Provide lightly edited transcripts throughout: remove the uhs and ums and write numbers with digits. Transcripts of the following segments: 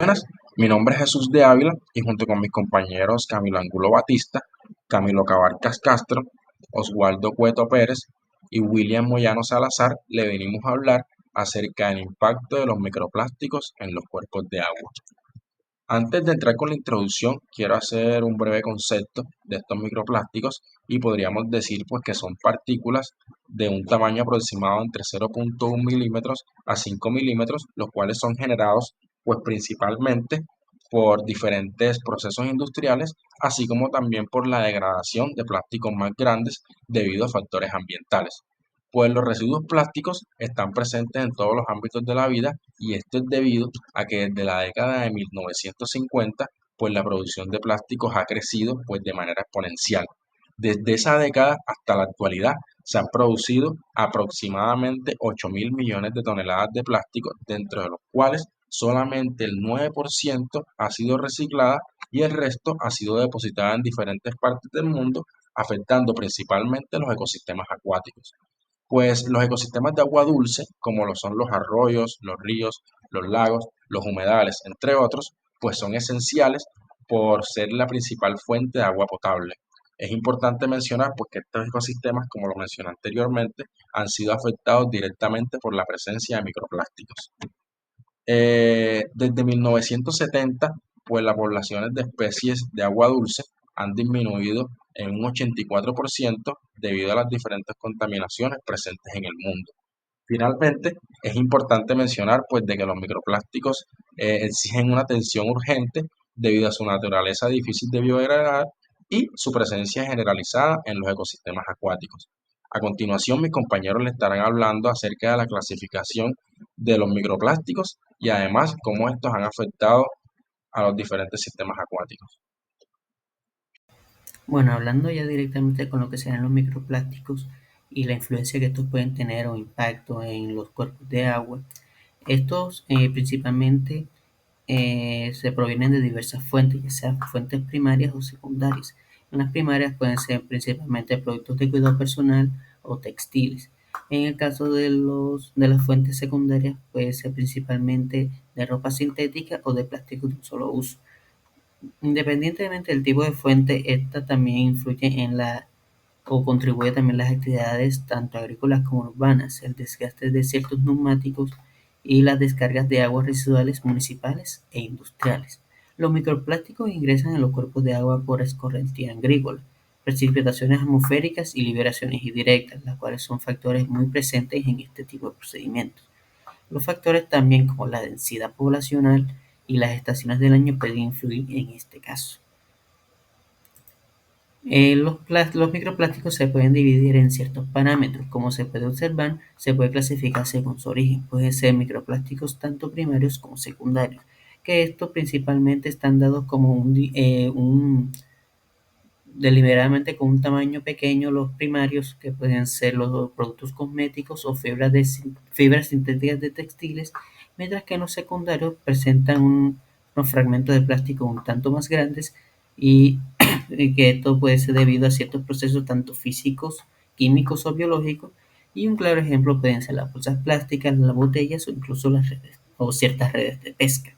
Buenas, mi nombre es Jesús de Ávila y junto con mis compañeros Camilo Angulo Batista, Camilo Cabarcas Castro, Oswaldo Cueto Pérez y William Moyano Salazar le venimos a hablar acerca del impacto de los microplásticos en los cuerpos de agua. Antes de entrar con la introducción, quiero hacer un breve concepto de estos microplásticos y podríamos decir pues que son partículas de un tamaño aproximado entre 0,1 milímetros a 5 milímetros, los cuales son generados pues principalmente por diferentes procesos industriales, así como también por la degradación de plásticos más grandes debido a factores ambientales. Pues los residuos plásticos están presentes en todos los ámbitos de la vida y esto es debido a que desde la década de 1950, pues la producción de plásticos ha crecido pues de manera exponencial. Desde esa década hasta la actualidad se han producido aproximadamente 8.000 millones de toneladas de plástico, dentro de los cuales solamente el 9% ha sido reciclada y el resto ha sido depositada en diferentes partes del mundo, afectando principalmente los ecosistemas acuáticos. Pues los ecosistemas de agua dulce, como lo son los arroyos, los ríos, los lagos, los humedales, entre otros, pues son esenciales por ser la principal fuente de agua potable. Es importante mencionar pues, que estos ecosistemas, como lo mencioné anteriormente, han sido afectados directamente por la presencia de microplásticos. Desde 1970, pues las poblaciones de especies de agua dulce han disminuido en un 84% debido a las diferentes contaminaciones presentes en el mundo. Finalmente, es importante mencionar pues de que los microplásticos exigen una atención urgente debido a su naturaleza difícil de biodegradar y su presencia generalizada en los ecosistemas acuáticos. A continuación, mis compañeros le estarán hablando acerca de la clasificación de los microplásticos y además cómo estos han afectado a los diferentes sistemas acuáticos. Bueno, hablando ya directamente con lo que serán los microplásticos y la influencia que estos pueden tener o impacto en los cuerpos de agua, estos principalmente se provienen de diversas fuentes, ya sean fuentes primarias o secundarias. En las primarias pueden ser principalmente productos de cuidado personal o textiles. En el caso de las fuentes secundarias puede ser principalmente de ropa sintética o de plástico de un solo uso. Independientemente del tipo de fuente, esta también influye en la o contribuye también a las actividades tanto agrícolas como urbanas, el desgaste de ciertos neumáticos y las descargas de aguas residuales municipales e industriales. Los microplásticos ingresan en los cuerpos de agua por escorrentía agrícola, precipitaciones atmosféricas y liberaciones indirectas, las cuales son factores muy presentes en este tipo de procedimientos. Los factores también como la densidad poblacional y las estaciones del año pueden influir en este caso. Los microplásticos se pueden dividir en ciertos parámetros. Como se puede observar, se puede clasificar según su origen. Pueden ser microplásticos tanto primarios como secundarios, que estos principalmente están dados como deliberadamente con un tamaño pequeño los primarios, que pueden ser los productos cosméticos o fibras sintéticas de textiles, mientras que los secundarios presentan unos fragmentos de plástico un tanto más grandes y, y que esto puede ser debido a ciertos procesos tanto físicos, químicos o biológicos, y un claro ejemplo pueden ser las bolsas plásticas, las botellas o incluso las redes o ciertas redes de pesca.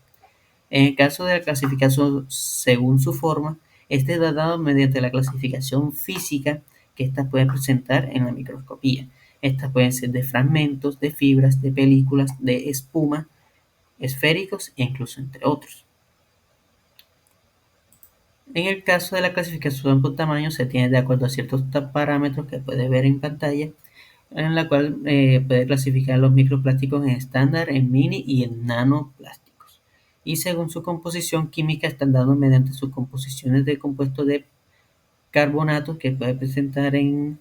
En el caso de la clasificación según su forma, este es dado mediante la clasificación física que ésta puede presentar en la microscopía. Estas pueden ser de fragmentos, de fibras, de películas, de espuma, esféricos e incluso entre otros. En el caso de la clasificación por tamaño se tiene de acuerdo a ciertos parámetros que puede ver en pantalla, en la cual puede clasificar los microplásticos en estándar, en mini y en nanoplásticos. Y según su composición química están dados mediante sus composiciones de compuestos de carbonatos que puede presentar en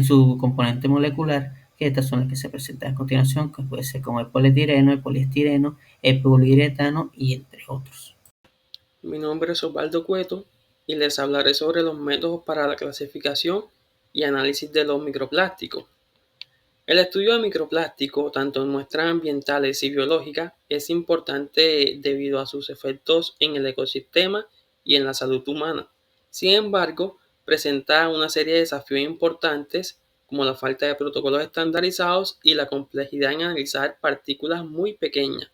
su componente molecular, que estas son las que se presentan a continuación, que puede ser como el polietileno, el poliestireno, el poliuretano y entre otros. Mi nombre es Osvaldo Cueto y les hablaré sobre los métodos para la clasificación y análisis de los microplásticos. El estudio de microplástico, tanto en muestras ambientales y biológicas, es importante debido a sus efectos en el ecosistema y en la salud humana. Sin embargo, presenta una serie de desafíos importantes como la falta de protocolos estandarizados y la complejidad en analizar partículas muy pequeñas.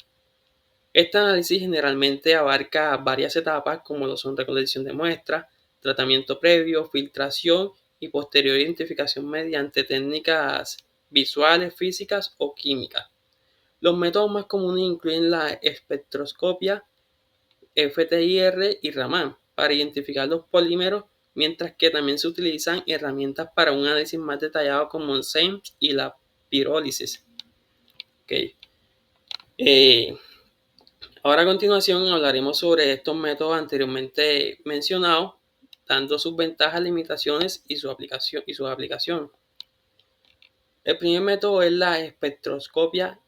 Este análisis generalmente abarca varias etapas como lo son recolección de muestras, tratamiento previo, filtración y posterior identificación mediante técnicas visuales, físicas o químicas. Los métodos más comunes incluyen la espectroscopia, FTIR y Raman para identificar los polímeros, mientras que también se utilizan herramientas para un análisis más detallado como el SEMS y la pirólisis. Okay. Ahora a continuación hablaremos sobre estos métodos anteriormente mencionados, dando sus ventajas, limitaciones y su aplicación. El primer método es la espectroscopia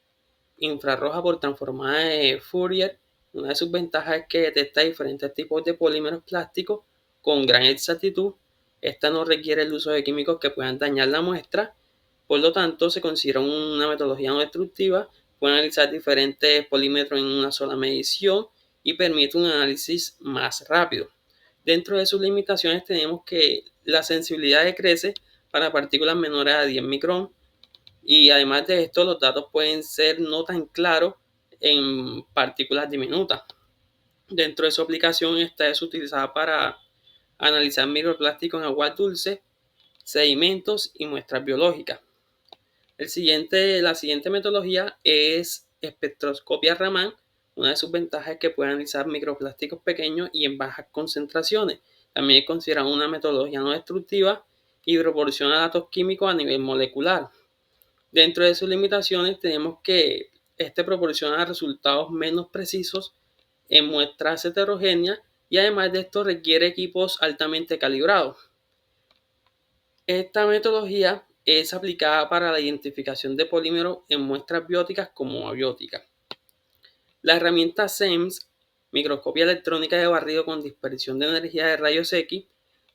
infrarroja por transformada de Fourier. Una de sus ventajas es que detecta diferentes tipos de polímeros plásticos con gran exactitud. Esta no requiere el uso de químicos que puedan dañar la muestra, por lo tanto se considera una metodología no destructiva. Puede analizar diferentes polímetros en una sola medición y permite un análisis más rápido. Dentro de sus limitaciones tenemos que la sensibilidad decrece para partículas menores a 10 micrón, y además de esto, los datos pueden ser no tan claros en partículas diminutas. Dentro de su aplicación, esta es utilizada para analizar microplásticos en agua dulce, sedimentos y muestras biológicas. La siguiente metodología es espectroscopia Raman. Una de sus ventajas es que puede analizar microplásticos pequeños y en bajas concentraciones. También es considerada una metodología no destructiva y proporciona datos químicos a nivel molecular. Dentro de sus limitaciones tenemos que este proporciona resultados menos precisos en muestras heterogéneas y además de esto requiere equipos altamente calibrados. Esta metodología es aplicada para la identificación de polímeros en muestras bióticas como abióticas. La herramienta SEMS, microscopía electrónica de barrido con dispersión de energía de rayos X,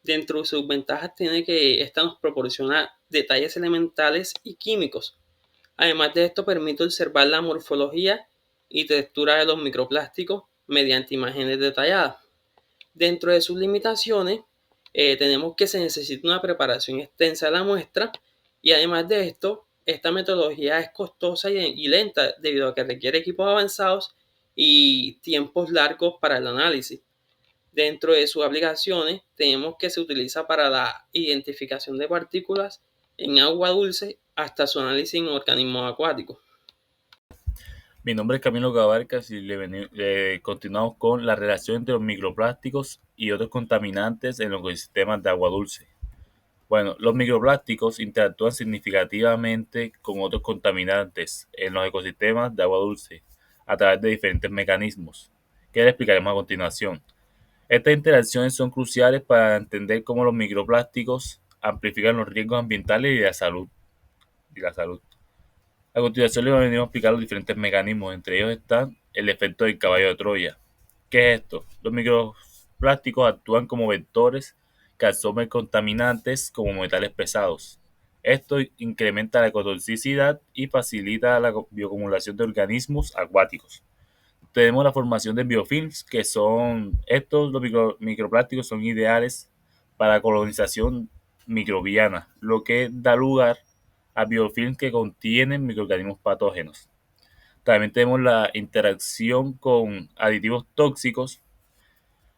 dentro de sus ventajas tiene que esta nos proporciona detalles elementales y químicos. Además de esto, permite observar la morfología y textura de los microplásticos mediante imágenes detalladas. Dentro de sus limitaciones, tenemos que se necesita una preparación extensa de la muestra y además de esto, esta metodología es costosa y lenta debido a que requiere equipos avanzados y tiempos largos para el análisis. Dentro de sus aplicaciones, tenemos que se utiliza para la identificación de partículas en agua dulce hasta su análisis en organismos acuáticos. Mi nombre es Camilo Cabarcas y continuamos con la relación entre los microplásticos y otros contaminantes en los ecosistemas de agua dulce. Bueno, los microplásticos interactúan significativamente con otros contaminantes en los ecosistemas de agua dulce a través de diferentes mecanismos, que les explicaremos a continuación. Estas interacciones son cruciales para entender cómo los microplásticos amplifican los riesgos ambientales y de la salud. A continuación les venimos a explicar los diferentes mecanismos. Entre ellos están el efecto del caballo de Troya. ¿Qué es esto? Los microplásticos actúan como vectores que absorben contaminantes como metales pesados. Esto incrementa la ecotoxicidad y facilita la bioacumulación de organismos acuáticos. Tenemos la formación de biofilms, que son los microplásticos son ideales para colonización microbiana, lo que da lugar a biofilms que contienen microorganismos patógenos. También tenemos la interacción con aditivos tóxicos.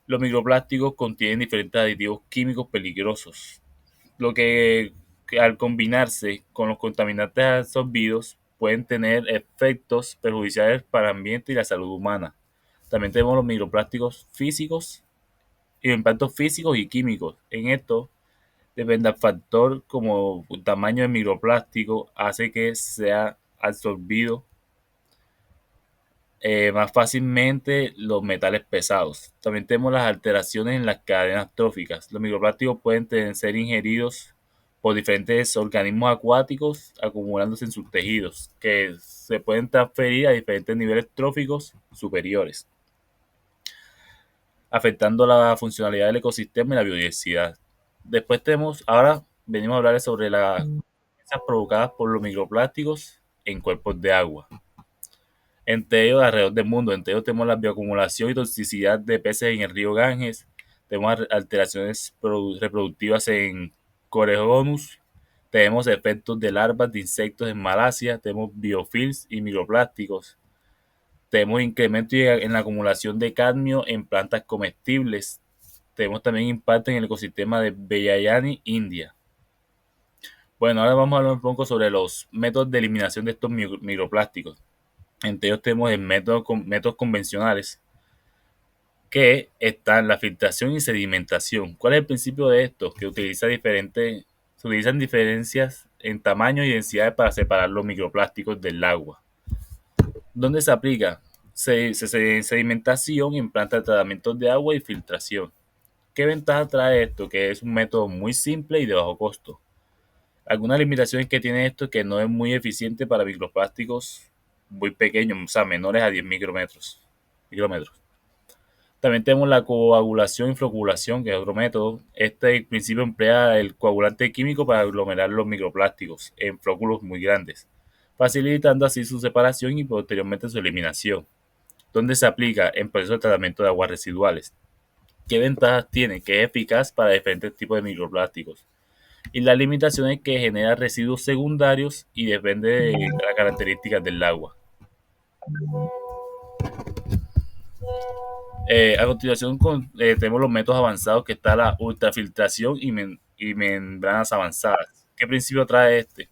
Los microplásticos contienen diferentes aditivos químicos peligrosos, lo que al combinarse con los contaminantes absorbidos pueden tener efectos perjudiciales para el ambiente y la salud humana. También tenemos los microplásticos físicos y los impactos físicos y químicos. En esto depende del factor como el tamaño del microplástico hace que sea absorbido más fácilmente los metales pesados. También tenemos las alteraciones en las cadenas tróficas. Los microplásticos pueden ser ingeridos por diferentes organismos acuáticos acumulándose en sus tejidos, que se pueden transferir a diferentes niveles tróficos superiores, afectando la funcionalidad del ecosistema y la biodiversidad. Ahora venimos a hablar sobre las consecuencias provocadas por los microplásticos en cuerpos de agua. Entre ellos, alrededor del mundo, entre ellos tenemos la bioacumulación y toxicidad de peces en el río Ganges, tenemos alteraciones reproductivas en Coregonus, tenemos efectos de larvas de insectos en Malasia, tenemos biofilms y microplásticos, tenemos incremento en la acumulación de cadmio en plantas comestibles. Tenemos también impacto en el ecosistema de Bellayani, India. Bueno, ahora vamos a hablar un poco sobre los métodos de eliminación de estos microplásticos. Entre ellos tenemos métodos convencionales, que están la filtración y sedimentación. ¿Cuál es el principio de esto? Que se utilizan diferencias en tamaño y densidades para separar los microplásticos del agua. ¿Dónde se aplica? Sedimentación en plantas de tratamiento de agua y filtración. ¿Qué ventaja trae esto? Que es un método muy simple y de bajo costo. Algunas limitaciones que tiene esto es que no es muy eficiente para microplásticos muy pequeños, o sea, menores a 10 micrómetros. También tenemos la coagulación y flocculación, que es otro método. Este en principio emplea el coagulante químico para aglomerar los microplásticos en flóculos muy grandes, facilitando así su separación y posteriormente su eliminación. ¿Dónde se aplica? En procesos de tratamiento de aguas residuales. ¿Qué ventajas tiene? Que es eficaz para diferentes tipos de microplásticos. Y la limitación es que genera residuos secundarios y depende de las características del agua. A continuación tenemos los métodos avanzados, que está la ultrafiltración y membranas avanzadas. ¿Qué principio trae este?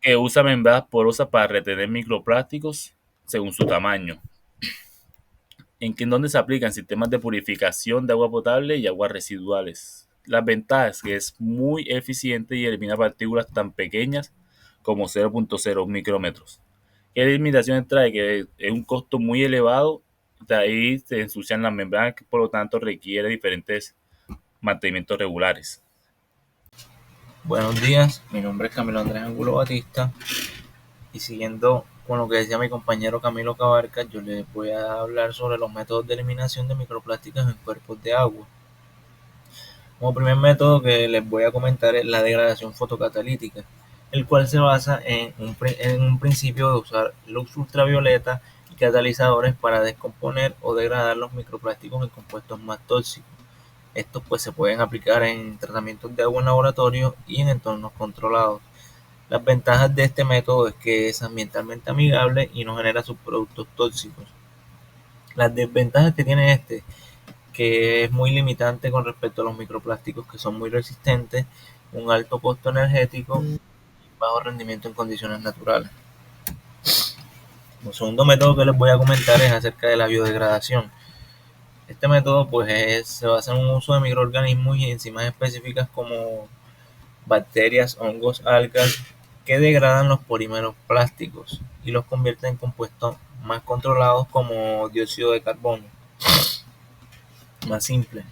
Que usa membranas porosas para retener microplásticos según su tamaño. ¿En dónde se aplican? Sistemas de purificación de agua potable y aguas residuales. Las ventajas es que es muy eficiente y elimina partículas tan pequeñas como 0.0 micrómetros. ¿Qué limitaciones trae? Que es un costo muy elevado, de ahí se ensucian las membranas, que por lo tanto requiere diferentes mantenimientos regulares. Buenos días, mi nombre es Camilo Andrés Angulo Batista y siguiendo con lo que decía mi compañero Camilo Cabarcas, yo les voy a hablar sobre los métodos de eliminación de microplásticos en cuerpos de agua. Como primer método que les voy a comentar es la degradación fotocatalítica, el cual se basa en un principio de usar luz ultravioleta y catalizadores para descomponer o degradar los microplásticos en compuestos más tóxicos. Estos pues se pueden aplicar en tratamientos de agua en laboratorio y en entornos controlados. Las ventajas de este método es que es ambientalmente amigable y no genera subproductos tóxicos. Las desventajas que tiene este, que es muy limitante con respecto a los microplásticos, que son muy resistentes, un alto costo energético y bajo rendimiento en condiciones naturales. El segundo método que les voy a comentar es acerca de la biodegradación. Este método pues se basa en un uso de microorganismos y enzimas específicas como bacterias, hongos, algas, que degradan los polímeros plásticos y los convierten en compuestos más controlados como dióxido de carbono, más simple.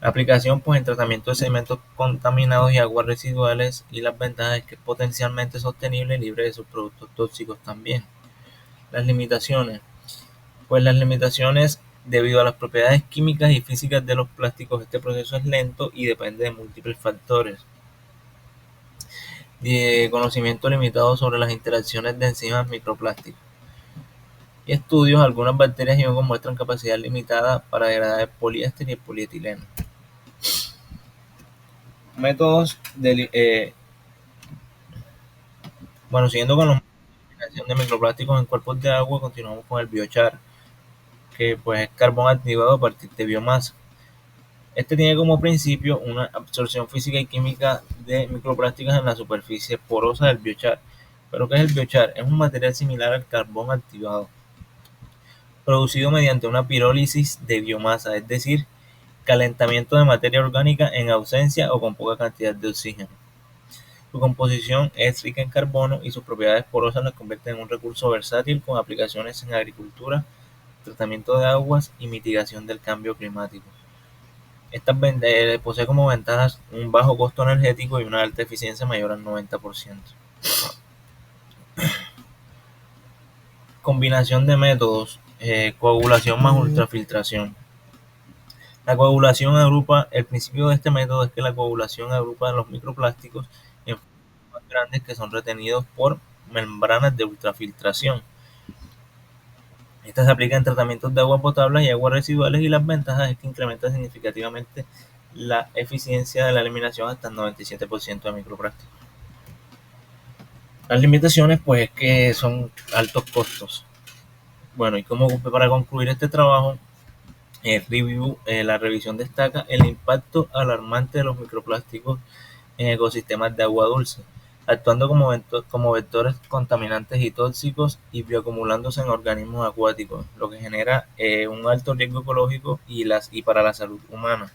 La aplicación pues en tratamiento de sedimentos contaminados y aguas residuales, y las ventajas es que es potencialmente sostenible y libre de subproductos tóxicos también. Las limitaciones. Pues las limitaciones, debido a las propiedades químicas y físicas de los plásticos, este proceso es lento y depende de múltiples factores. De conocimiento limitado sobre las interacciones de enzimas microplásticos. Y estudios, algunas bacterias y hongos muestran capacidad limitada para degradar el poliéster y el polietileno. Métodos de siguiendo con la eliminación de microplásticos en cuerpos de agua, continuamos con el biochar, que pues es carbón activado a partir de biomasa. Este tiene como principio una absorción física y química de microplásticos en la superficie porosa del biochar. ¿Pero qué es el biochar? Es un material similar al carbón activado, producido mediante una pirólisis de biomasa, es decir, calentamiento de materia orgánica en ausencia o con poca cantidad de oxígeno. Su composición es rica en carbono y sus propiedades porosas la convierten en un recurso versátil con aplicaciones en agricultura, tratamiento de aguas y mitigación del cambio climático. Estas posee como ventajas un bajo costo energético y una alta eficiencia mayor al 90%. Combinación de métodos, coagulación más ultrafiltración. La coagulación agrupa, el principio de este método es que la coagulación agrupa los microplásticos en formas más grandes que son retenidos por membranas de ultrafiltración. Esta se aplica en tratamientos de agua potable y aguas residuales, y las ventajas es que incrementa significativamente la eficiencia de la eliminación hasta el 97% de microplásticos. Las limitaciones, pues, es que son altos costos. Bueno, y como para concluir este trabajo, la revisión destaca el impacto alarmante de los microplásticos en ecosistemas de agua dulce, actuando como vectores contaminantes y tóxicos y bioacumulándose en organismos acuáticos, lo que genera un alto riesgo ecológico y para la salud humana.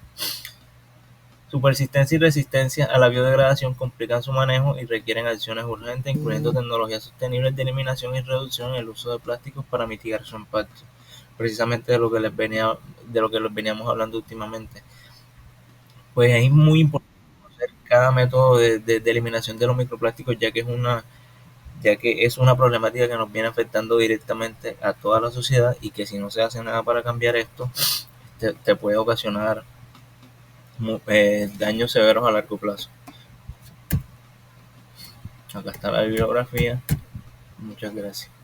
Su persistencia y resistencia a la biodegradación complican su manejo y requieren acciones urgentes, incluyendo tecnologías sostenibles de eliminación y reducción en el uso de plásticos para mitigar su impacto. Precisamente de lo que les veníamos hablando últimamente. Pues es muy importante conocer cada método de eliminación de los microplásticos, ya que es una problemática que nos viene afectando directamente a toda la sociedad y que si no se hace nada para cambiar esto, te puede ocasionar daños severos a largo plazo. Acá está la bibliografía. Muchas gracias.